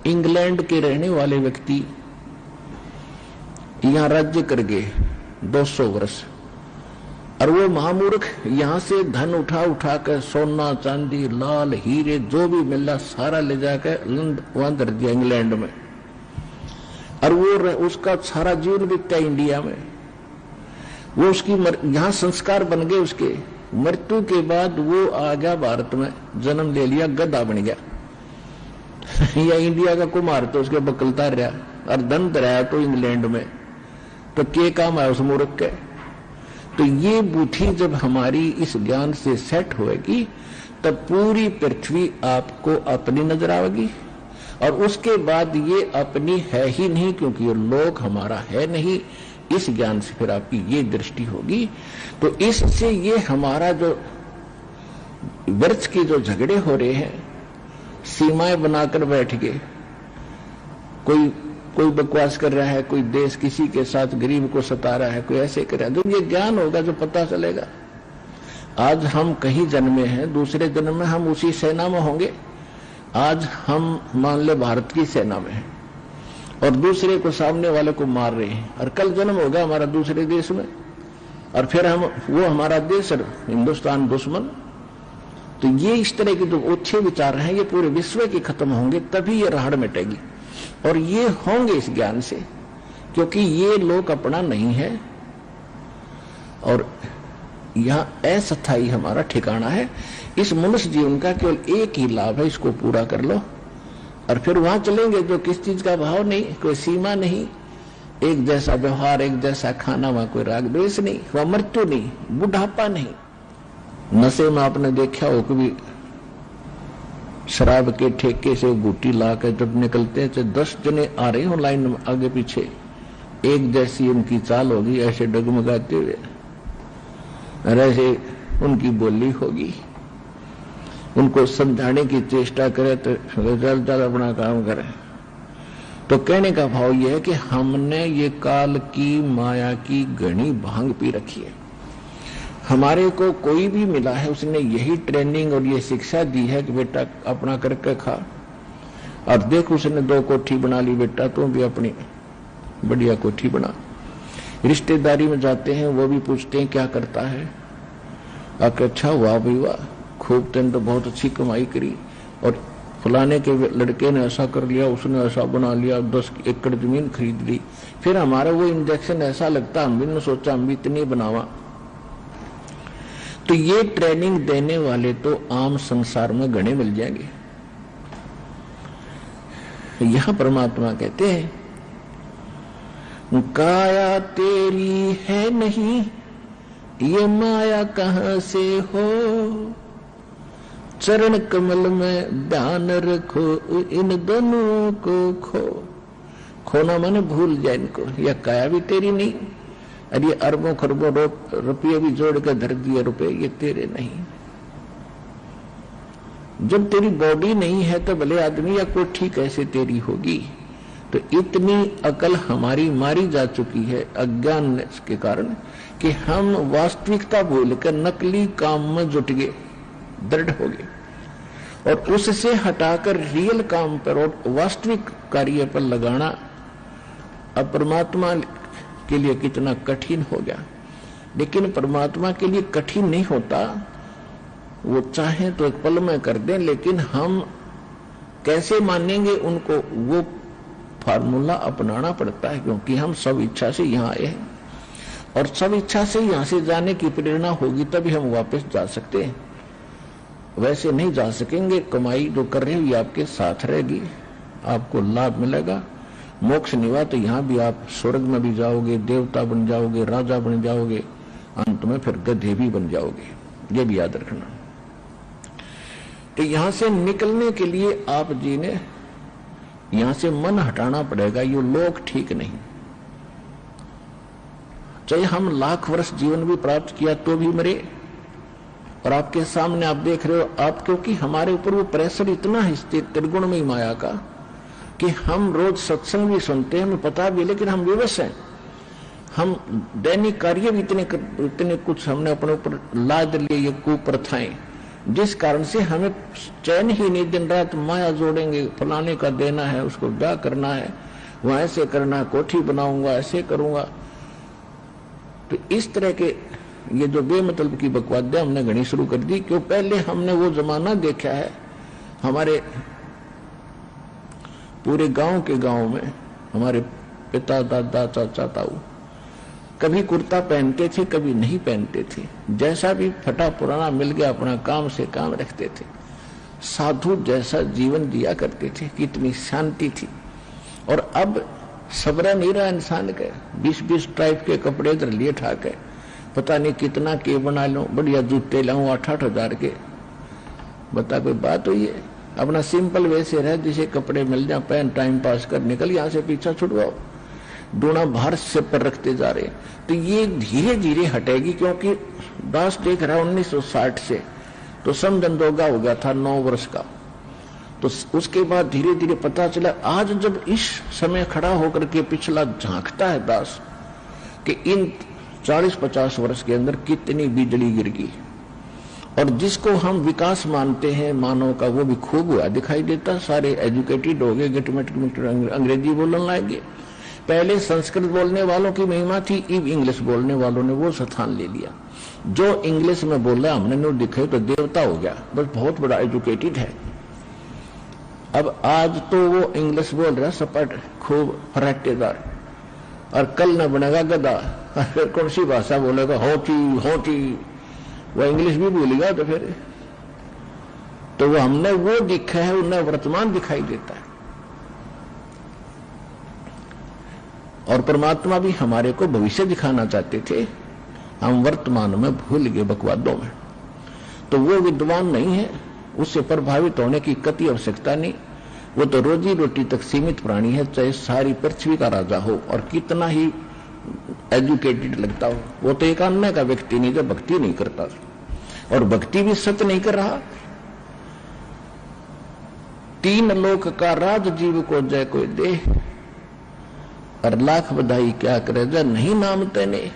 England के रहने वाले व्यक्ति यहां राज्य कर गए 200 वर्ष, और वो महामूर्ख यहां से धन उठा उठा कर सोना चांदी लाल हीरे जो भी मिला सारा ले जाकर वहां धर दिया इंग्लैंड में, और वो उसका सारा जीवन बीतता इंडिया में। वो उसकी यहां संस्कार बन गए, उसके मृत्यु के बाद वो आ गया भारत में, जन्म ले लिया, गधा बन गया या इंडिया का कुमार तो उसके बकलता रहा, और धन रहा तो इंग्लैंड में, तो क्या काम है उस मूर्ख के। तो ये बुद्धि जब हमारी इस ज्ञान से सेट होएगी तब पूरी पृथ्वी आपको अपनी नजर आएगी, और उसके बाद ये अपनी है ही नहीं, क्योंकि ये लोक हमारा है नहीं। इस ज्ञान से फिर आपकी ये दृष्टि होगी। तो इससे ये हमारा जो वर्ष के जो झगड़े हो रहे हैं, सीमाएं बनाकर बैठ गए, कोई बकवास कर रहा है, कोई देश किसी के साथ गरीब को सता रहा है, कोई ऐसे कर रहा है, जब ये ज्ञान होगा जो पता चलेगा। आज हम कहीं जन्मे हैं, दूसरे जन्म में हम उसी सेना में होंगे। आज हम मान ले भारत की सेना में हैं और दूसरे को, सामने वाले को मार रहे हैं, और कल जन्म होगा हमारा दूसरे देश में, और फिर वो हमारा देश और हिंदुस्तान दुश्मन। तो ये इस तरह के जो अच्छे विचार हैं ये पूरे विश्व के खत्म होंगे, तभी ये राहड़ मिटेगी। और ये होंगे इस ज्ञान से, क्योंकि ये लोक अपना नहीं है, और यहां अस्थायी हमारा ठिकाना है। इस मनुष्य जीवन का केवल एक ही लाभ है, इसको पूरा कर लो और फिर वहां चलेंगे जो किस चीज का भाव नहीं, कोई सीमा नहीं, एक जैसा व्यवहार, एक जैसा खाना, वहां कोई राग द्वेष नहीं, वहां मृत्यु नहीं, बुढ़ापा नहीं। नशे में आपने देखा हो कभी, शराब के ठेके से बूटी लाकर जब निकलते हैं, चाहे 10 जने आ रहे हो लाइन में आगे पीछे, एक जैसी उनकी चाल होगी, ऐसे डगमगाते हुए, और ऐसे उनकी बोली होगी। उनको समझाने की चेष्टा करे तो चल अपना काम करे। तो कहने का भाव यह है कि हमने ये काल की माया की घनी भांग पी रखी है। हमारे को कोई भी मिला है, उसने यही ट्रेनिंग और ये शिक्षा दी है कि बेटा अपना करके खा, और देख उसने 2 कोठी बना ली, बेटा तुम भी अपनी बढ़िया कोठी बना। रिश्तेदारी में जाते हैं, वो भी पूछते हैं क्या करता है, आके अच्छा वाह भाई वाह, खूब तेन तो बहुत अच्छी कमाई करी, और फलाने के लड़के ने ऐसा कर लिया, उसने ऐसा बना लिया, 10 एकड़ जमीन खरीद ली। फिर हमारा वो इंजेक्शन ऐसा लगता, हम भी ने सोचा हम भी इतनी बनावा। तो ये ट्रेनिंग देने वाले तो आम संसार में घने मिल जाएंगे। यहां परमात्मा कहते हैं काया तेरी है नहीं, ये माया कहां से हो, चरण कमल में ध्यान रखो, इन दोनों को खो। खोना माने भूल जाए इनको, यह काया भी तेरी नहीं, और ये अरबों खरबों रुपये भी जोड़ कर धर दिए रुपए, ये तेरे नहीं। जब तेरी बॉडी नहीं है तो भले आदमी या कोठी कैसे तेरी होगी। तो इतनी अकल हमारी मारी जा चुकी है अज्ञान के कारण कि हम वास्तविकता भूलकर नकली काम में जुट गए, दृढ़ हो गए, और उससे हटाकर रियल काम पर और वास्तविक कार्य पर लगाना अब परमात्मा के लिए कितना कठिन हो गया। लेकिन परमात्मा के लिए कठिन नहीं होता, वो चाहे तो एक पल में कर दें, लेकिन हम कैसे मानेंगे उनको, वो फार्मूला अपनाना पड़ता है, क्योंकि हम सब इच्छा से यहाँ आए हैं, और सब इच्छा से यहाँ से जाने की प्रेरणा होगी तभी हम वापस जा सकते हैं, वैसे नहीं जा सकेंगे। कमाई जो कर रहे हो ये आपके साथ रहेगी, आपको लाभ मिलेगा। मोक्ष नहीं हुआ तो यहाँ भी आप स्वर्ग में भी जाओगे, देवता बन जाओगे, राजा बन जाओगे, अंत में फिर गधे भी बन जाओगे, ये भी याद रखना। तो यहां से निकलने के लिए आप जी ने यहां से मन हटाना पड़ेगा, ये लोक ठीक नहीं। चाहे हम लाख वर्ष जीवन भी प्राप्त किया तो भी मरे, और आपके सामने आप देख रहे हो आप, क्योंकि हमारे ऊपर वो प्रेशर इतना है त्रिगुण में माया का कि हम रोज सत्संग भी सुनते हैं, हमें पता भी, लेकिन हम विवश हैं। हम दैनिक कार्य भी इतने कुछ हमने अपने ऊपर लाद लिए, ये कुप्रथाएं, जिस कारण से हमें चैन ही नहीं, दिन रात माया जोड़ेंगे, फलाने का देना है, उसको क्या करना है, वहां ऐसे करना है, कोठी बनाऊंगा, ऐसे करूंगा। तो इस तरह के ये जो बेमतलब की बकवादें हमने घनी शुरू कर दी, क्यों पहले हमने वो जमाना देखा है। हमारे पूरे गांव के गांव में हमारे पिता, दादा, चाचा, ताऊ कभी कुर्ता पहनते थे, कभी नहीं पहनते थे, जैसा भी फटा पुराना मिल गया अपना काम से काम रखते थे, साधु जैसा जीवन जिया करते थे, कितनी शांति थी। और अब सब्र नहीं रहा इंसान के, 20-20 टाइप के कपड़े इधर लिए ठाके, पता नहीं कितना के बना लो, बढ़िया जूते लाऊं 8-8 हजार के। बता कोई बात हुई है? अपना सिंपल वैसे रह, जिसे कपड़े मिल जाए पहन, टाइम पास कर, निकल यहां से, पीछा छुड़वाओ। डोना बाहर से पर रखते जा रहे। तो ये धीरे धीरे हटेगी, क्योंकि दास देख रहा है 1960 से, तो समझंदोगा हो गया था 9 वर्ष का। तो उसके बाद धीरे धीरे पता चला, आज जब इस समय खड़ा होकर के पिछला झांकता है दास कि इन 40-50 वर्ष के अंदर कितनी बिजली गिर गई, और जिसको हम विकास मानते हैं मानव का, वो भी खूब हुआ दिखाई देता। सारे एजुकेटेड हो गए, गिटमिट अंग्रेजी बोलने लगे। पहले संस्कृत बोलने वालों की महिमा थी, अब इंग्लिश बोलने वालों ने वो स्थान ले लिया। जो इंग्लिश में बोल रहा हमने नहीं दिखे तो देवता हो गया, बस बहुत बड़ा एजुकेटेड है। अब आज तो वो इंग्लिश बोल रहा सपाट, खूब फराटेदार, और कल न बनेगा गधा, फिर कौन सी भाषा बोलेगा, होती वो इंग्लिश भी भूलेगा। तो फिर तो वो हमने वो दिखा है, उन्हें वर्तमान दिखाई देता है। और परमात्मा भी हमारे को भविष्य दिखाना चाहते थे, हम वर्तमान में भूल गए बकवादों में। तो वो विद्वान नहीं है, उससे प्रभावित होने की कति आवश्यकता नहीं। वो तो रोजी रोटी तक सीमित प्राणी है, चाहे सारी पृथ्वी का राजा हो और कितना ही एजुकेटेड लगता हो। वो तो एक अन्य का व्यक्ति नहीं जो भक्ति नहीं करता, और भक्ति भी सत्य नहीं कर रहा। 3 लोक का राज जीव को जय कोई दे, और लाख बधाई क्या करे जय नहीं नाम तेने।